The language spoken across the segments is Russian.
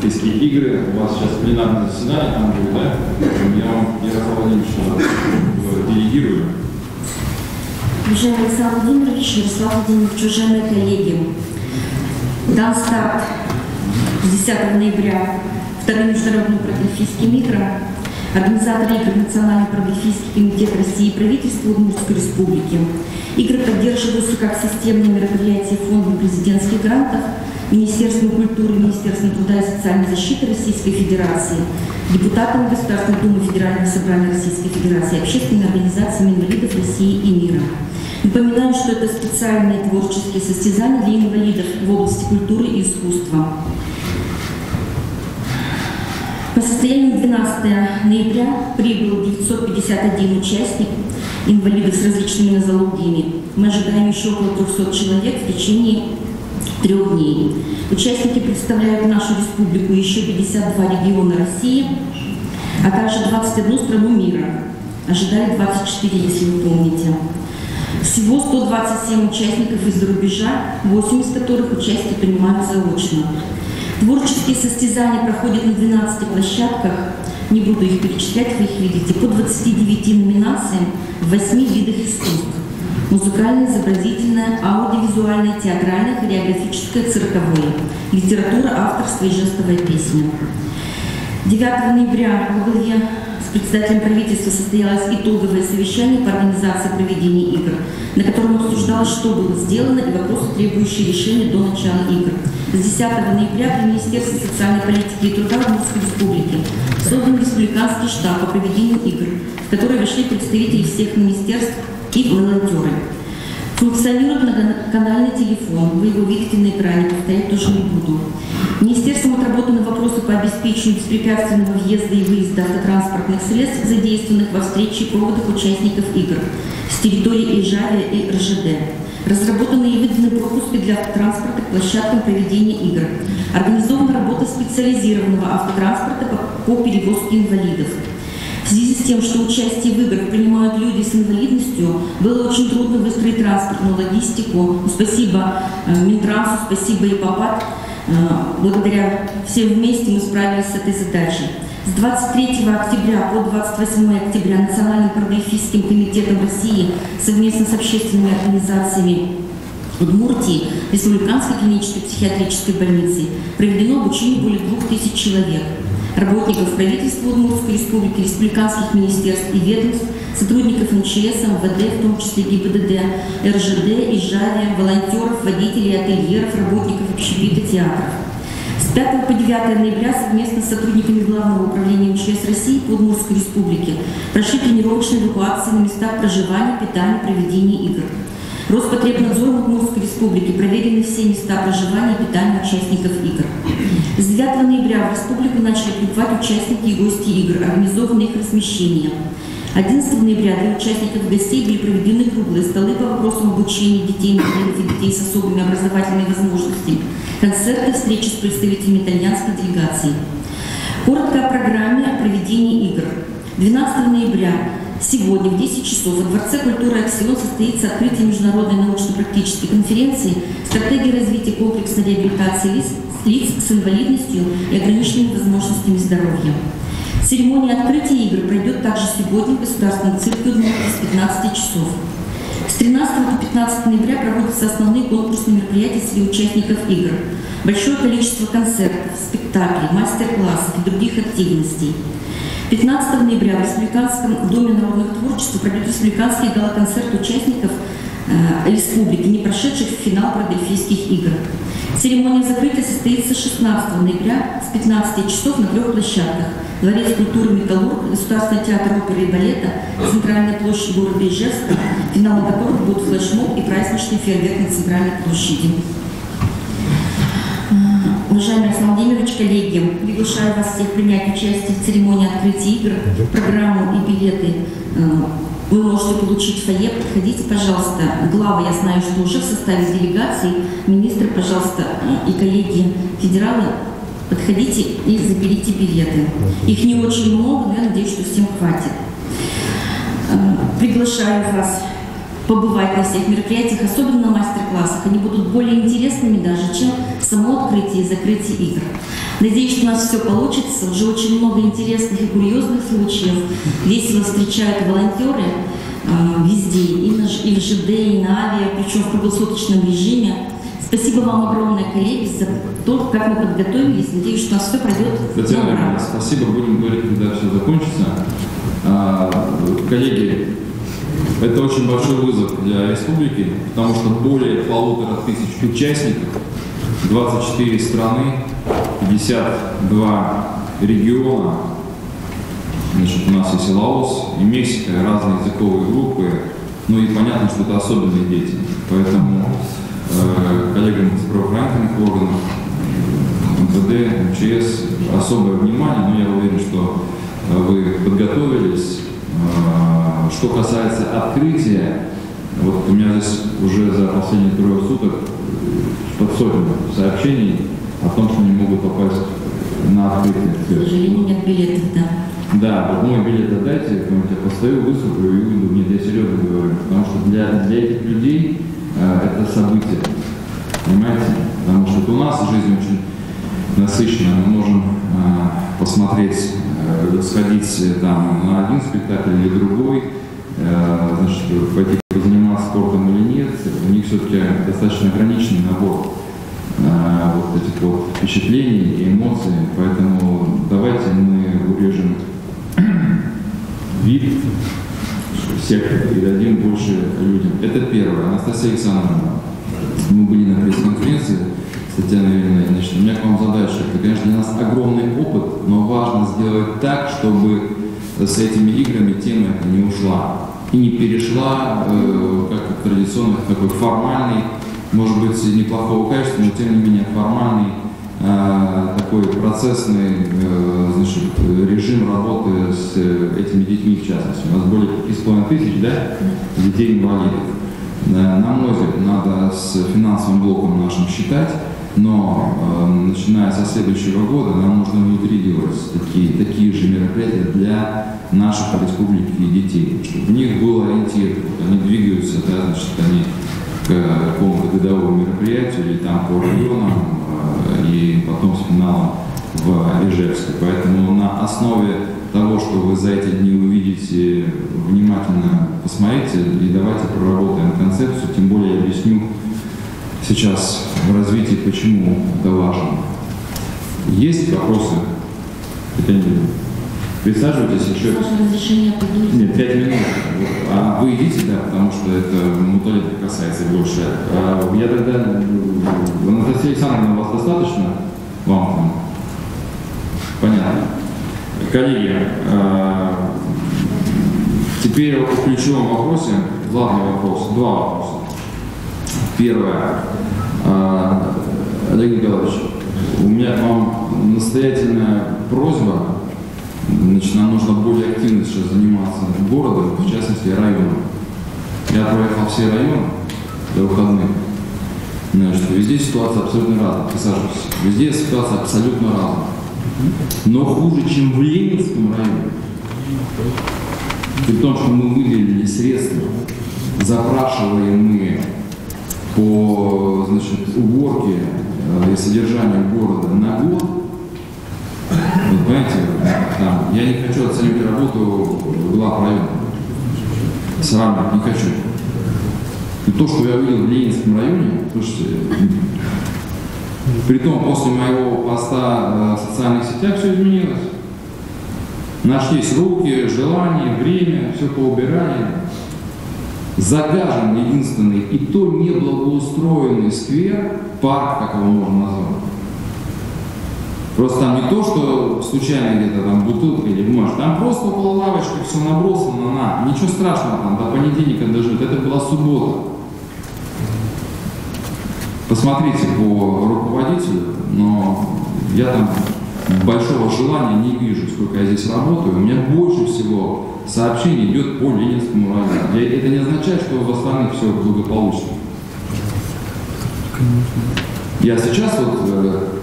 Паралимпийские игры. У вас сейчас пленарное заседание, там будет, да? Я вам, Ярослав Владимирович, делегирую. Уважаемый Александр Владимирович, Ярослав Владимирович, уважаемые коллеги, дан старт с 10 ноября вторым международным паралимпийским играм. Организаторы игр Национальный паралимпийский комитет России и правительство Удмуртской республики. Игры поддерживаются как системные мероприятия Фондом президентских грантов, Министерством культуры, Министерством труда и социальной защиты Российской Федерации, депутатами Государственной Думы Федерального собрания Российской Федерации, общественными организациями инвалидов России и мира. Напоминаю, что это специальные творческие состязания для инвалидов в области культуры и искусства. По состоянию 12 ноября прибыл 951 участник, инвалидов с различными нозологиями. Мы ожидаем еще около 300 человек в течение 3 дней. Участники представляют нашу республику, еще 52 региона России, а также 21 страну мира. Ожидали 24, если вы помните. Всего 127 участников из-за рубежа, 8 из которых участие принимают заочно. Творческие состязания проходят на 12 площадках, не буду их перечислять, вы их видите, по 29 номинациям в 8 видах искусств. Музыкальное, изобразительное, аудиовизуальное, театральное, хореографическое, цирковое, литература, авторство и жестовая песня. 9 ноября во главе с председателем правительства состоялось итоговое совещание по организации проведения игр, на котором обсуждалось, что было сделано и вопросы, требующие решения до начала игр. С 10 ноября при Министерстве социальной политики и труда Удмуртской республики создан республиканский штаб по проведению игр, в который вошли представители всех министерств и волонтеры. Функционирует многоканальный телефон, вы его видите на экране, повторять тоже не буду. Министерством отработаны вопросы по обеспечению беспрепятственного въезда и выезда автотранспортных средств, задействованных во встрече и проводах участников игр с территории Ижавия и РЖД. Разработаны и выданы пропуски для автотранспорта к площадкам проведения игр. Организована работа специализированного автотранспорта по перевозке инвалидов. В связи с тем, что участие в играх принимают люди с инвалидностью, было очень трудно выстроить транспортную логистику. Спасибо Минтрансу, спасибо ИПАПАТ. Благодаря всем вместе мы справились с этой задачей. С 23 октября по 28 октября Национальным паралимпийским комитетом России совместно с общественными организациями Удмуртии, Республиканской клинической психиатрической больницы проведено обучение более 2000 человек. Работников правительства Удмуртской республики, республиканских министерств и ведомств, сотрудников МЧС, МВД, в том числе ГИБДД, РЖД, Ижавия, волонтеров, водителей, ательеров, работников общепита, театров. С 5 по 9 ноября совместно с сотрудниками Главного управления МЧС России по Удмуртской республике прошли тренировочные эвакуации на местах проживания, питания, проведения игр. Роспотребнадзором Удмуртской республики проверены все места проживания и питания участников игр. С 9 ноября в республику начали прибывать участники и гости игр, организованы их размещение. 11 ноября для участников и гостей были проведены круглые столы по вопросам обучения детей, инвалидов и детей с особыми образовательными возможностями, концерты, встречи с представителями итальянской делегации. Коротко о программе проведения игр. 12 ноября сегодня в 10 часов во Дворце культуры «Аксион» состоится открытие международной научно-практической конференции «Стратегия развития комплексной реабилитации лиц с инвалидностью и ограниченными возможностями здоровья». Церемония открытия игр пройдет также сегодня в Государственном цирке Удмуртии с 15 часов. С 13 по 15 ноября проводятся основные конкурсные мероприятия среди участников игр. Большое количество концертов, спектаклей, мастер-классов и других активностей. 15 ноября в Республиканском доме народных творчеств пройдет республиканский гала-концерт участников республики, не прошедших в финал паралимпийских игр. Церемония закрытия состоится 16 ноября с 15 часов на 3 площадках. Дворец культуры «Металлург», Государственный театр оперы и балета, Центральная площадь города Ижевска, финалом которых будут флешмоб и праздничный фейерверк на Центральной площади. Уважаемый Александр Владимирович, коллеги, приглашаю вас всех принять участие в церемонии открытия игр. Программу и билеты вы можете получить в фойе. Подходите, пожалуйста. Главы, я знаю, что уже в составе делегации. Министры, пожалуйста, и коллеги федералы, подходите и заберите билеты. Их не очень много, но я надеюсь, что всем хватит. Приглашаю вас побывать на всех мероприятиях, особенно на мастер-классах. Они будут более интересными даже, чем само открытие и закрытие игр. Надеюсь, что у нас все получится. Уже очень много интересных и курьезных случаев. Весело встречают волонтеры везде, и в ЖД, и на авиа, причем в круглосуточном режиме. Спасибо вам огромное, коллеги, за то, как мы подготовились. Надеюсь, что у нас все пройдет. Татьяна, спасибо. Будем говорить, когда все закончится. Коллеги, это очень большой вызов для республики, потому что более 1500 участников, 24 страны, 52 региона. Значит, у нас есть и Лаос, и Мексика, и разные языковые группы. Ну и понятно, что это особенные дети. Поэтому коллегам из правоохранительных органов, МВД, МЧС особое внимание, но я уверен, что вы подготовились. Что касается открытия, вот у меня здесь уже за последние 3 суток под сотню сообщений о том, что не могут попасть на открытие. К сожалению, нет билетов, да. Да, вот мой билет отдайте, я постою, выступлю и уйду. Нет, я серьезно говорю, потому что для этих людей это событие, понимаете? Потому что у нас жизнь очень насыщенная, мы можем посмотреть, сходить там на один спектакль или другой, значит, пойти заниматься спортом или нет, у них все-таки достаточно ограниченный набор вот этих вот впечатлений и эмоций, поэтому давайте мы урежем вид всех и дадим больше людям. Это первое. Анастасия Александровна, мы были на пресс-конференции с Татьяной Юрьевной, значит, у меня к вам задача. Это, конечно, для нас огромный опыт, но важно сделать так, чтобы с этими играми тема эта не ушла и не перешла, как традиционно, такой формальный, может быть, неплохого качества, но тем не менее формальный, такой процессный, значит, режим работы с этими детьми в частности. У нас более 5500, да, детей-инвалидов. На мой взгляд, надо с финансовым блоком нашим считать, но начиная со следующего года нам нужно внутри делать такие же мероприятия для наших республик и детей, чтобы у них был ориентир, вот они двигаются, да, значит, они к какому-то годовому мероприятию или там по районам и потом с финалом в Ижевске. Поэтому на основе того, что вы за эти дни увидите, внимательно посмотрите и давайте проработаем концепцию, тем более я объясню сейчас в развитии, почему это важно. Есть вопросы? Присаживайтесь еще. Нет, 5 минут. А вы идите, да, потому что это муталитов касается больше. Я тогда, Анастасия Александровна, вас достаточно? Вам там? Понятно. Коллеги, теперь о ключевом вопросе. Главный вопрос. 2 вопроса. Первое. Олег Николаевич, у меня к вам настоятельная просьба. Значит, нам нужно более активно сейчас заниматься городом, в частности районом. Я проехал все районы до выходных. Значит, везде ситуация абсолютно разная. Присаживайтесь. Везде ситуация абсолютно разная. Но хуже, чем в Ленинском районе. При том, что мы выделили средства, запрашиваем мы по, значит, уборке и содержанию города на год. Вот, понимаете, там, я не хочу оценивать работу глав района. Сравнивать не хочу. И то, что я увидел в Ленинском районе, слушайте, притом после моего поста в социальных сетях все изменилось. Нашлись руки, желание, время, все поубирали. Загажен единственный, и то неблагоустроенный сквер, парк, как его можно назвать. Просто там не то, что случайно где-то там бутылка или бумажка, там просто около лавочки все набросано на. Ничего страшного там, до понедельника дожить. Это была суббота. Посмотрите по руководителю, но я там большого желания не вижу, сколько я здесь работаю. У меня больше всего сообщений идет по Ленинскому району. Это не означает, что в остальных все благополучно. Я сейчас вот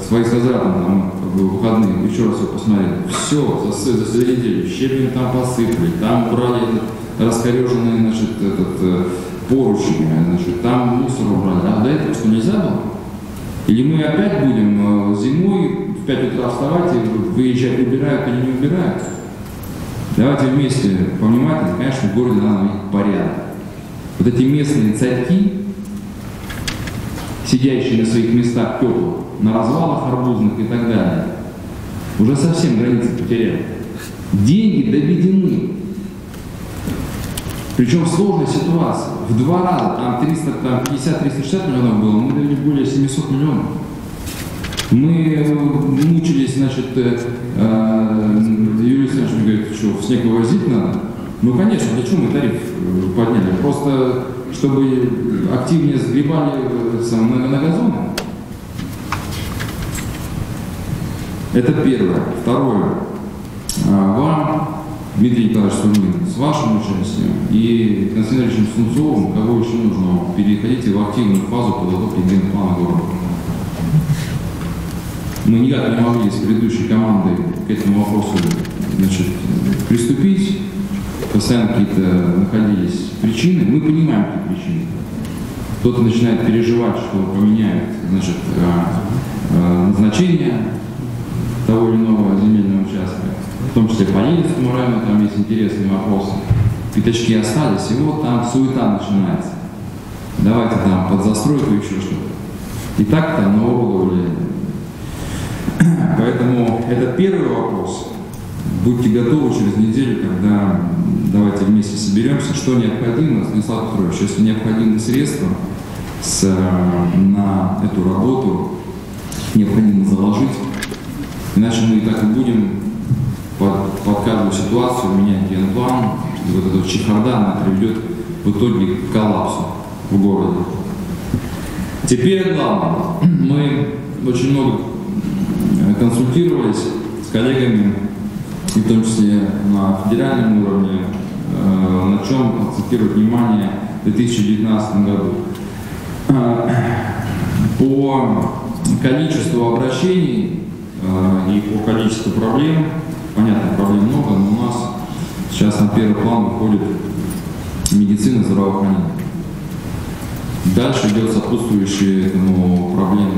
свои с возвратом в выходные еще раз его посмотрел. Все, за неделю щебень там посыпали, там убрали раскореженный, значит, поручень, значит, там мусор убрали. А до этого что, нельзя было? Или мы опять будем зимой 5 утра вставать и выезжать, убирают или не убирают. Давайте вместе повнимательно, конечно, в городе надо наводить порядок. Вот эти местные царьки, сидящие на своих местах теплых, на развалах арбузных и так далее, уже совсем границы потеряли. Деньги доведены. Причем в сложной ситуации. В 2 раза, там 50-360 миллионов было, мы довели более 700 миллионов. Мы мучились, значит, Юрий Александрович мне говорит, что снег вывозить надо. Ну, конечно, для чего мы тариф подняли? Просто, чтобы активнее сгребали на газоны. Это первое. Второе. Вам, Дмитрий Николаевич Сурнин, с вашим участием и Константином Ильичем Сунцовым, кого еще нужно, переходите в активную фазу подготовки генплана города. Мы никак не могли с предыдущей командой к этому вопросу, значит, приступить. Постоянно какие-то находились причины. Мы понимаем эти причины. Кто-то начинает переживать, что поменяют, значит, назначение того или иного земельного участка. В том числе по Ленинскому району, там есть интересные вопросы. Пятачки остались, и вот там суета начинается. Давайте там под застройку еще что-то. И так там нового влияния. Поэтому это первый вопрос. Будьте готовы через неделю, когда давайте вместе соберемся, что необходимо, Станислав Петрович, если необходимы средства на эту работу, необходимо заложить, иначе мы и так и будем под каждую ситуацию менять генплан, и вот эта чехарда, она приведет в итоге к коллапсу в городе. Теперь главное, мы очень много консультировались с коллегами, и в том числе на федеральном уровне, на чем акцентировать внимание в 2019 году. По количеству обращений и по количеству проблем, понятно, проблем много, но у нас сейчас на первый план выходит медицина, здравоохранение. Дальше идет сопутствующие этому проблемы,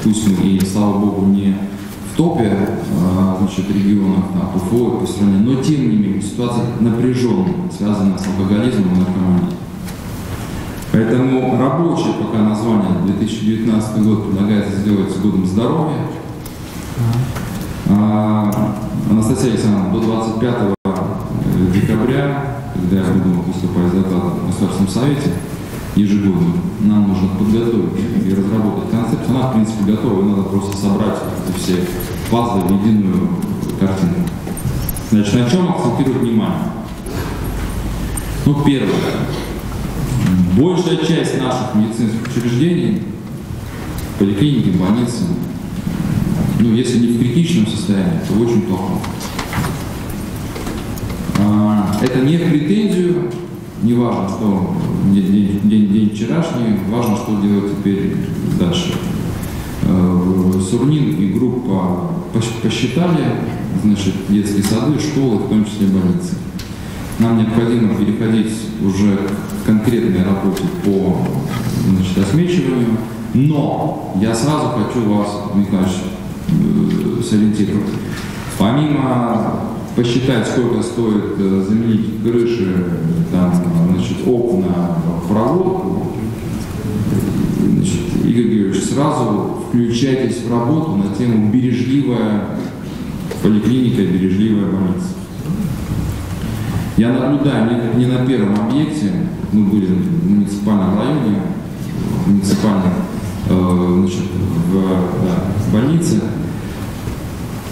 пусть мы и, слава богу, не в топе, значит, регионов, там, ПФО по стране, но тем не менее ситуация напряженная, связанная с алкоголизмом и наркоманией. Поэтому рабочее пока название 2019 год предлагается сделать годом здоровья. Анастасия Александровна, до 25 декабря, когда я буду выступать с докладом в Государственном совете, ежегодно нам нужно подготовить и разработать концепцию. Она, в принципе, готова, надо просто собрать эти все пазлы в единую картину. Значит, на чем акцентировать внимание? Ну, первое. Большая часть наших медицинских учреждений, поликлиники, больницы, ну, если не в критичном состоянии, то в очень плохом. Это не в претензию, не важно, что день вчерашний, важно, что делать теперь дальше. Сурнин и группа посчитали, значит, детские сады, школы, в том числе больницы. Нам необходимо переходить уже к конкретной работе по, значит, осмечиванию, но я сразу хочу вас, Николаевич, сориентировать. Помимо посчитать, сколько стоит заменить крыши, там, значит, окна в проводку, значит, Игорь Георгиевич, сразу включайтесь в работу на тему бережливая поликлиника, бережливая больница. Я наблюдаю не на первом объекте, мы были в муниципальном районе, значит, в больнице.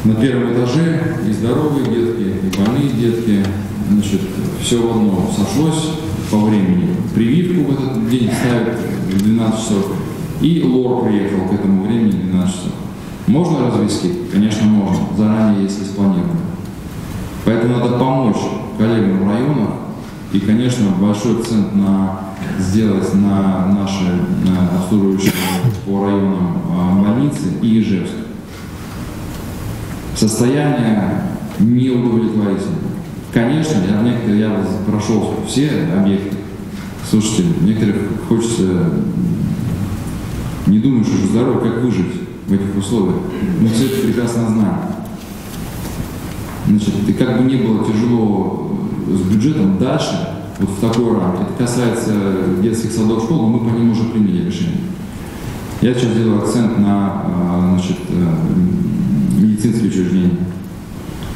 На первом этаже и здоровые детки, и больные детки, значит, все в одно сошлось по времени. Прививку в этот день ставят в 12 часов, и лор приехал к этому времени в 12 часов. Можно развести? Конечно, можно, заранее, если спланировано. Поэтому надо помочь коллегам в районах, и, конечно, большой акцент сделать на наши обслуживающие по районам больницы и Ижевск. Состояние неудовлетворительное. Конечно, я прошел все объекты. Слушайте, некоторых хочется, не думаешь уже здоровье, как выжить. в этих условиях. Мы все это прекрасно знаем. Значит, и как бы ни было тяжело с бюджетом дальше, вот в такой рамке, это касается детских садов, школ, но мы по ним уже приняли решение. Я сейчас делаю акцент на медицинские учреждения.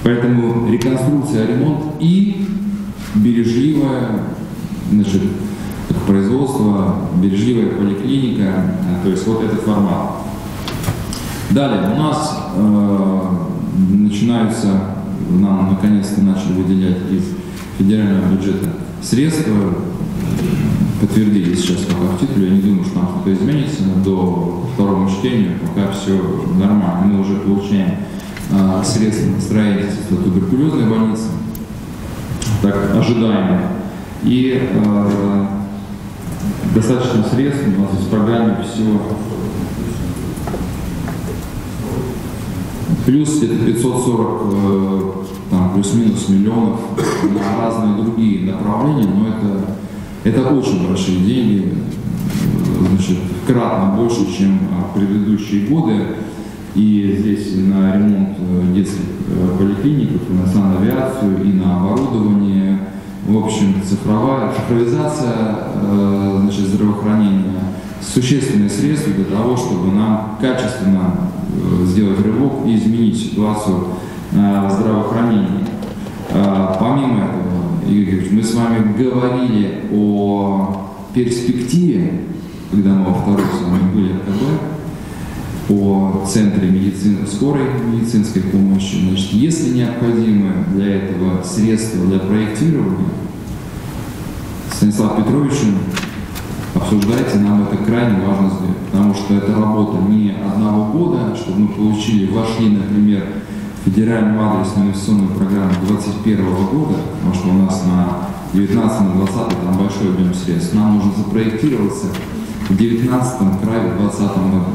Поэтому реконструкция, ремонт и бережливое производство, бережливая поликлиника, то есть вот этот формат. Далее у нас нам наконец-то начали выделять из федерального бюджета средства, подтвердили сейчас пока в титуле, я не думаю, что там что-то изменится, до второго чтения пока все нормально. Мы уже получаем средства на строительство туберкулезной больницы, так ожидаемо, и достаточно средств у нас в программе всего плюс где-то 540 плюс-минус миллионов на разные другие направления, но это очень большие деньги, кратно больше, чем в предыдущие годы. И здесь на ремонт детских поликлиников, и на санавиацию, и на оборудование. В общем, цифровизация здравоохранения, существенные средства для того, чтобы нам качественно сделать рывок и изменить ситуацию в здравоохранении. Помимо этого, Игорь Георгиевич, мы с вами говорили о перспективе, когда мы во второй с вами были в КБ, о центре скорой медицинской помощи. Значит, если необходимы для этого средства для проектирования, Станислав Петрович, обсуждайте, нам это крайне важно сделать, потому что это работа не одного года, чтобы мы вошли, например, в федеральную адресную инвестиционную программу 2021 года, потому что у нас на 19 на 20 там большой объем средств. Нам нужно запроектироваться в 19 крае, в 2020 году.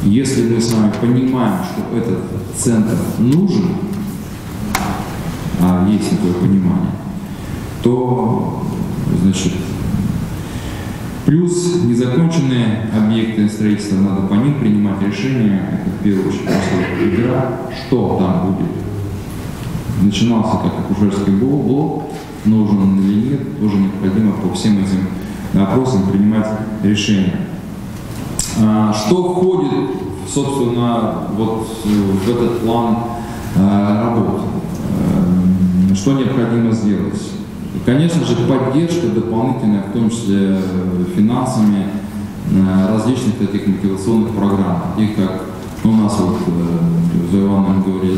Если мы с вами понимаем, что этот центр нужен, а есть такое понимание, то, плюс незаконченные объекты строительства, надо по ним принимать решения. Это в первую очередь игра, что там будет. Начинался как акушерский блок, нужен он или нет, тоже необходимо по всем этим вопросам принимать решения. Что входит, собственно, вот в этот план работы? Что необходимо сделать? Конечно же, поддержка дополнительная, в том числе финансами, различных таких мотивационных программ, таких как у нас за Иваном говорили,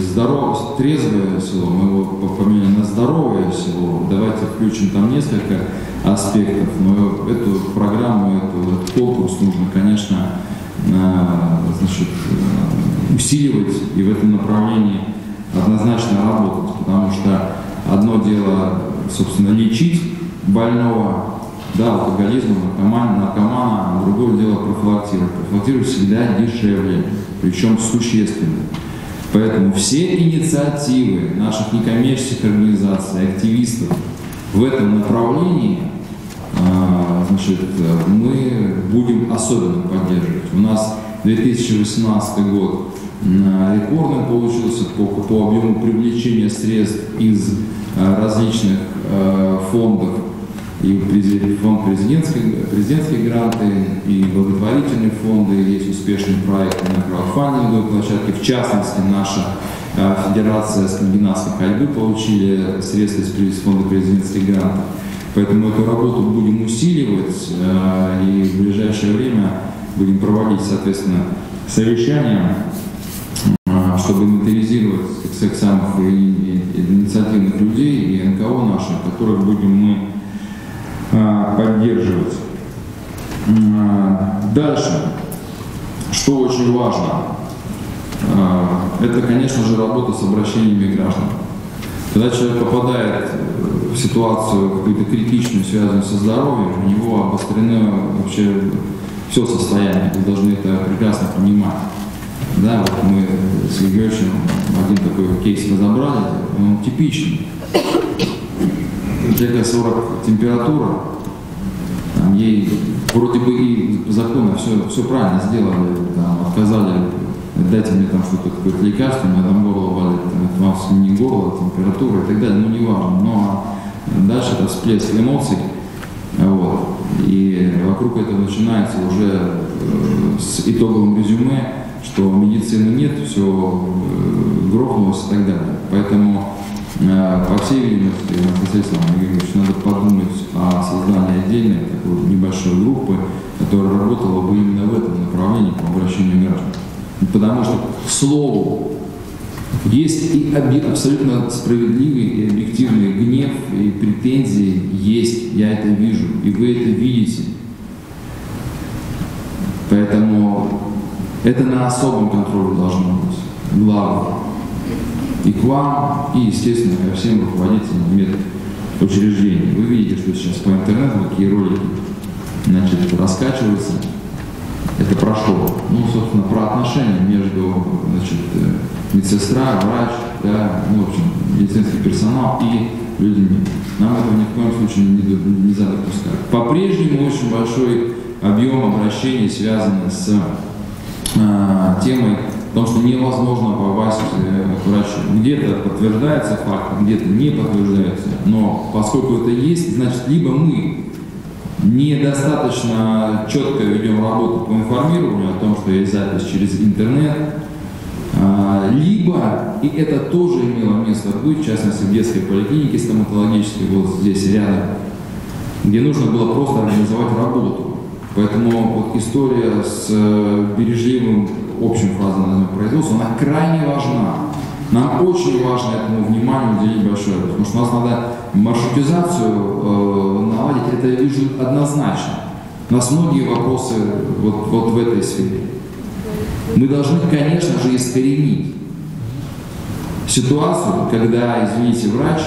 трезвое село, мы его поменяли на здоровое село. Давайте включим там несколько аспектов, но эту программу, этот конкурс нужно, конечно, усиливать и в этом направлении однозначно работать, потому что одно дело, собственно, лечить больного, алкоголизма, наркомана, а другое дело профилактировать. Профилактировать всегда дешевле, причем существенно. Поэтому все инициативы наших некоммерческих организаций, активистов в этом направлении, мы будем особенно поддерживать. У нас 2018 год рекордным получился по объему привлечения средств из различных фондов, и фонд президентские гранты, и благотворительные фонды, есть успешные проекты на краудфандинговой площадке. В частности, наша Федерация скандинавской ходьбы получили средства из фонда президентских грантов. Поэтому эту работу будем усиливать, и в ближайшее время будем проводить, соответственно, совещания, чтобы инвентаризировать всех самых инициативных людей и НКО наших, которых будем мы поддерживать. Дальше, что очень важно, это, конечно же, работа с обращениями граждан. Когда человек попадает в ситуацию какую-то критичную, связанную со здоровьем, у него обострено вообще все состояние, вы должны это прекрасно понимать. Да, вот мы с Георгиевичем один такой кейс разобрали, он типичный. У человека 40 температура, ей вроде бы и по закону все правильно сделали, там, отказали, дайте мне там что-то, какое-то лекарство, у меня там горло болит, это у вас не горло, температура и так далее, ну не важно, но дальше это всплеск эмоций, вот, и вокруг этого начинается уже с итоговым резюме, что медицины нет, все грохнулось и так далее. Поэтому, по всей видимости, Анастасия Ивановна, надо подумать о создании отдельной такой небольшой группы, которая работала бы именно в этом направлении по обращению граждан. Потому что, к слову, есть и абсолютно справедливый и объективный гнев и претензии есть, я это вижу, и вы это видите. Поэтому это на особом контроле должно быть, главное. И к вам, и, естественно, ко всем руководителям медучреждений. Вы видите, что сейчас по интернету такие ролики, значит, раскачиваются. Это прошло. Ну, собственно, про отношения между, значит, медсестра, врач, да, ну, в общем, медицинский персонал и людьми. Нам этого ни в коем случае нельзя допускать. По-прежнему очень большой объем обращений связан с темой о том, что невозможно попасть к врачу. Где-то подтверждается факт, где-то не подтверждается. Но поскольку это есть, значит, либо мы недостаточно четко ведем работу по информированию о том, что есть запись через интернет, либо, и это тоже имело место быть, в частности, в детской поликлинике стоматологической, вот здесь рядом, где нужно было просто организовать работу. Поэтому вот история с бережливым общим фазовым производством, она крайне важна. Нам очень важно этому вниманию уделить большое, потому что у нас надо маршрутизацию наладить, это я вижу однозначно. У нас многие вопросы вот в этой сфере. Мы должны, конечно же, искоренить ситуацию, когда, извините, врач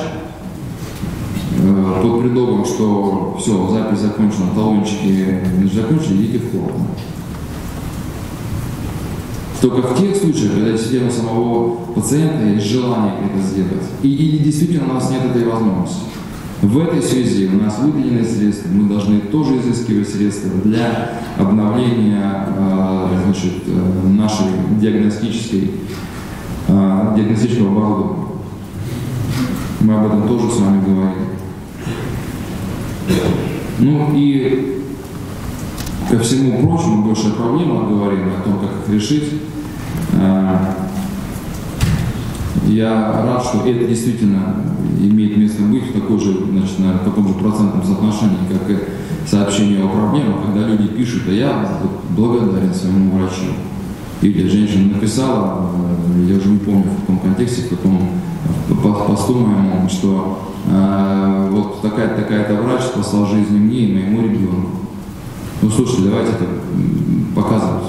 под предлогом, что все, запись закончена, талончики закончили, идите в комнату. Только в тех случаях, когда действительно у самого пациента есть желание это сделать, или действительно у нас нет этой возможности. В этой связи у нас выделены средства, мы должны тоже изыскивать средства для обновления значит, нашей диагностического оборудования. Мы об этом тоже с вами говорим. Ну и ко всему прочему, больше о проблемах говорим, о том, как их решить. Я рад, что это действительно имеет место быть в таком же процентном соотношении, как и сообщение о проблемах, когда люди пишут, а я благодарен своему врачу. Или женщина написала, я уже не помню в каком контексте, в каком посту моему, что вот такая-то врач спасла жизнь мне и моему ребенку. Ну слушайте, давайте это показывать.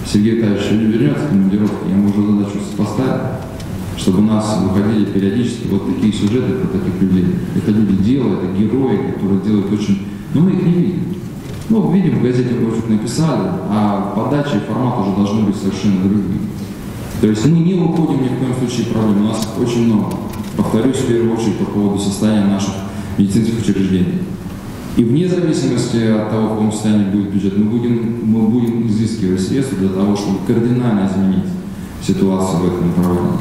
Сергей Витальевич вернется к командировке, я ему уже задачу поставил, чтобы у нас выходили периодически вот такие сюжеты про таких людей. Это люди делают, это герои, которые делают очень... Но мы их не видим. Ну, видим, в газете вроде написали, а подача и формат уже должны быть совершенно другими. То есть мы не уходим ни в коем случае проблем, у нас их очень много. Повторюсь, в первую очередь, по поводу состояния наших медицинских учреждений. И вне зависимости от того, в каком состоянии будет бюджет, мы будем изыскивать средства для того, чтобы кардинально изменить ситуацию в этом направлении.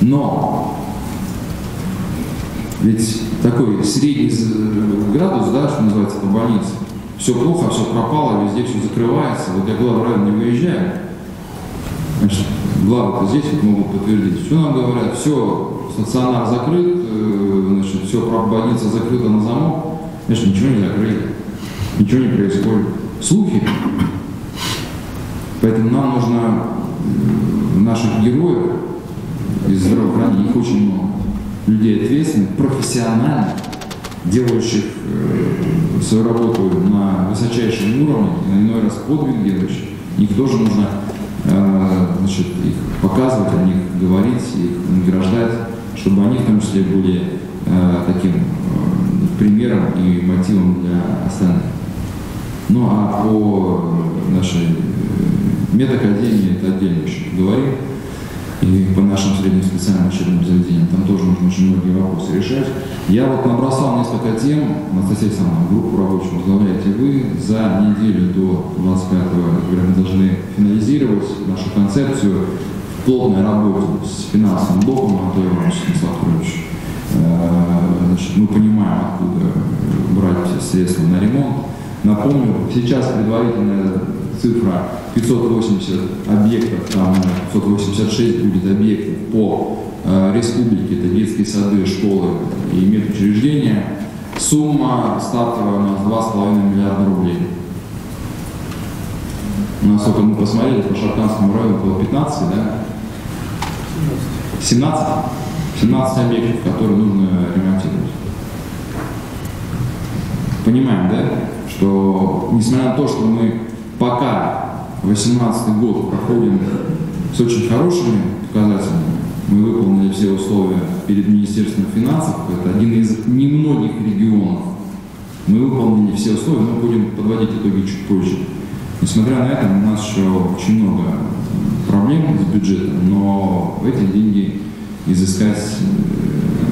Но ведь такой средний градус, да, что называется, по больнице, все плохо, все пропало, везде все закрывается. Вот я куда в район не выезжаю, значит, главы-то здесь вот могут подтвердить. Что нам говорят? Все, стационар закрыт, значит, все, больница закрыта на замок. Конечно, ничего не закрыли, ничего не происходит. Слухи. Поэтому нам нужно наших героев из здравоохранения, их очень много. Людей ответственных, профессиональных, делающих свою работу на высочайшем уровне, на иной раз подвиг делающих. Их тоже нужно значит, их показывать, о них говорить, их награждать, чтобы они в том числе были таким примером и мотивом для остальных. Ну а по нашей медакадемии это отдельно еще говорим. и по нашим средним специальным учебным заведениям. Там тоже нужно очень многие вопросы решать. Я вот набросал несколько тем, Анастасия Александровна, группу рабочую возглавляете вы. За неделю до 25-го мы должны финализировать нашу концепцию в плотной работе с финансовым блоком Анатолия Ивановича Станиславовича. Значит, мы понимаем, откуда брать средства на ремонт. Напомню, сейчас предварительная цифра 580 объектов, там 586 будет объектов по республике, это детские сады, школы и медучреждения. Сумма стартовая у нас 2,5 миллиарда рублей. У нас, вот мы посмотрели, по Шарканскому району было 15, да? 17? 17 объектов, которые нужно ремонтировать. Понимаем, да, что несмотря на то, что мы пока 2018 год проходим с очень хорошими показателями, мы выполнили все условия перед Министерством финансов, это один из немногих регионов, мы выполнили все условия, мы будем подводить итоги чуть позже. Несмотря на это, у нас еще очень много проблем с бюджетом, но эти деньги изыскать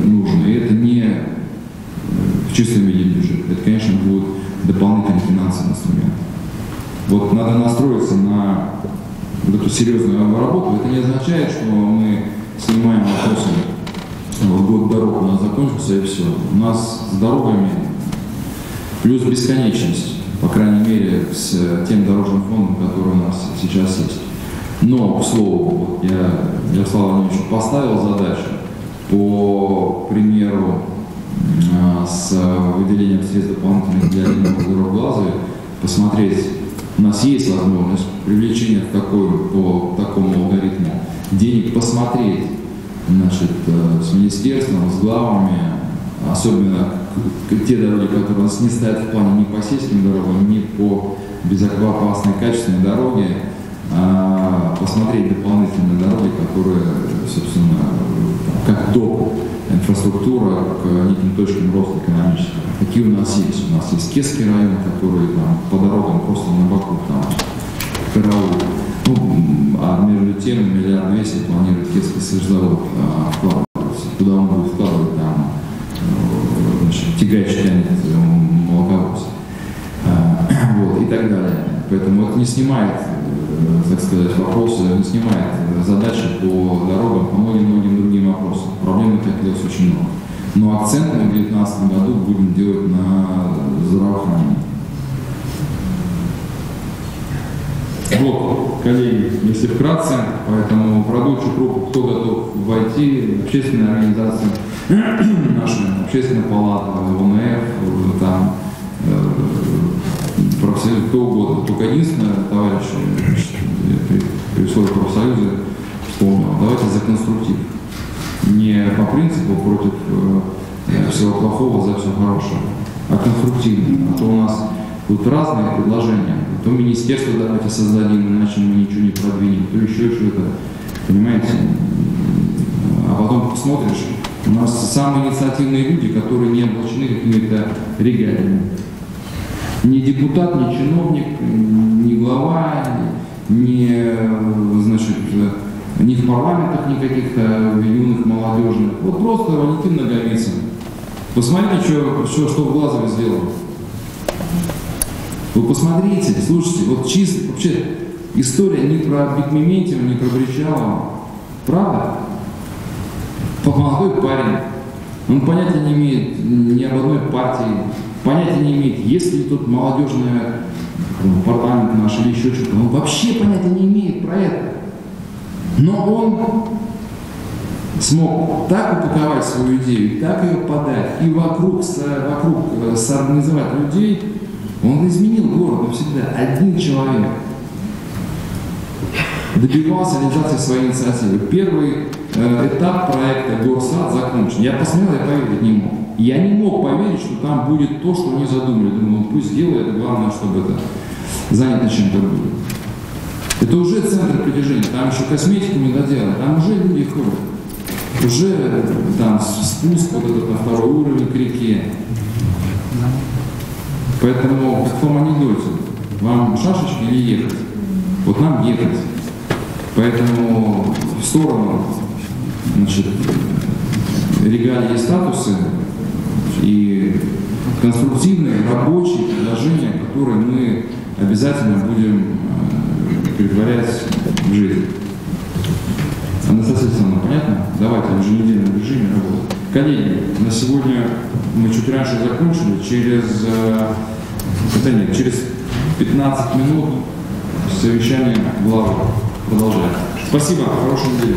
нужно. И это не в чистом виде бюджет. Это, конечно, будет дополнительный финансовый инструмент. Вот надо настроиться на вот эту серьезную работу. Это не означает, что мы снимаем вопросы. Вот год дорог у нас закончился и все. У нас с дорогами плюс бесконечность, по крайней мере, с тем дорожным фондом, который у нас сейчас есть. Но, к слову, вот я Ярославу Владимировичу поставил задачу по примеру с выделением средств дополнительных для ремонта дорог в Глазове, посмотреть, у нас есть возможность привлечения по такому алгоритму денег, посмотреть, значит, с министерством, с главами, особенно те дороги, которые у нас не стоят в плане ни по сельским дорогам, ни по безопасной качественной дороге, посмотреть дополнительные дороги, которые, собственно, как доп. Инфраструктура к неким точкам роста экономического. Какие у нас есть? У нас есть Кесский район, который там, по дорогам просто на боку там караул. Ну, а между тем 1,2 миллиарда планирует Кесский сырзавод вкладываться. Куда он будет вкладывать там, значит, тягач тянет молоковоз. Вот, и так далее. Поэтому это не снимает, так сказать, вопросы, не снимает задачи по дорогам, по многим другим вопросам. Проблем накопилось очень много. Но акцент мы в 2019 году будем делать на здравоохранение. Вот, коллеги, если вкратце, поэтому продукт группу, кто готов войти, общественные организации, наши общественная палата, ВНФ, там, профсоюз, кто угодно. Только единственное, товарищи, при условии профсоюза вспомнил, давайте за конструктив. Не по принципу против всего плохого за все хорошее, а конструктивно. А то у нас тут разные предложения. То министерство давайте создадим, иначе мы ничего не продвинем, то еще что-то. Понимаете? А потом посмотришь, у нас самые инициативные люди, которые не облачены какими-то регалиями. Ни депутат, ни чиновник, ни глава, ни, значит, ни в парламентах, ни каких-то юных, молодежных. Вот просто Валентин Наговицын. Посмотрите, что в Глазове сделано. Вы посмотрите, слушайте, вот чисто, вообще, история не про Бекмементьева, не про Бричалова. Правда? Молодой парень, он понятия не имеет ни об одной партии, понятия не имеет, есть ли тут молодежная парламент наш или еще что-то. Он вообще понятия не имеет про это. Но он смог так упаковать свою идею, так ее подать, и вокруг соорганизовать людей. Он изменил город навсегда. Один человек добивался реализации своей инициативы. Первый этап проекта «Горсад» закончен. Я посмотрел, я поверить не мог. Я не мог поверить, что там будет то, что они задумали. Думаю, пусть делает, главное, чтобы это занято чем-то будет. Это уже центр притяжения, там еще косметику не доделали, там уже люди ходят. Уже там спуск вот этот на второй уровень к реке. Поэтому в том анекдоте, вам шашечки или ехать? Вот нам ехать. Поэтому в сторону, значит, регалии и статусы и конструктивные рабочие предложения, которые мы обязательно будем претворять в жизнь. Анастасия Александровна, понятно? Давайте в еженедельном режиме работать. Коллеги, на сегодня мы чуть раньше закончили. Через 15 минут совещание главы продолжаем. Спасибо, хорошей недели.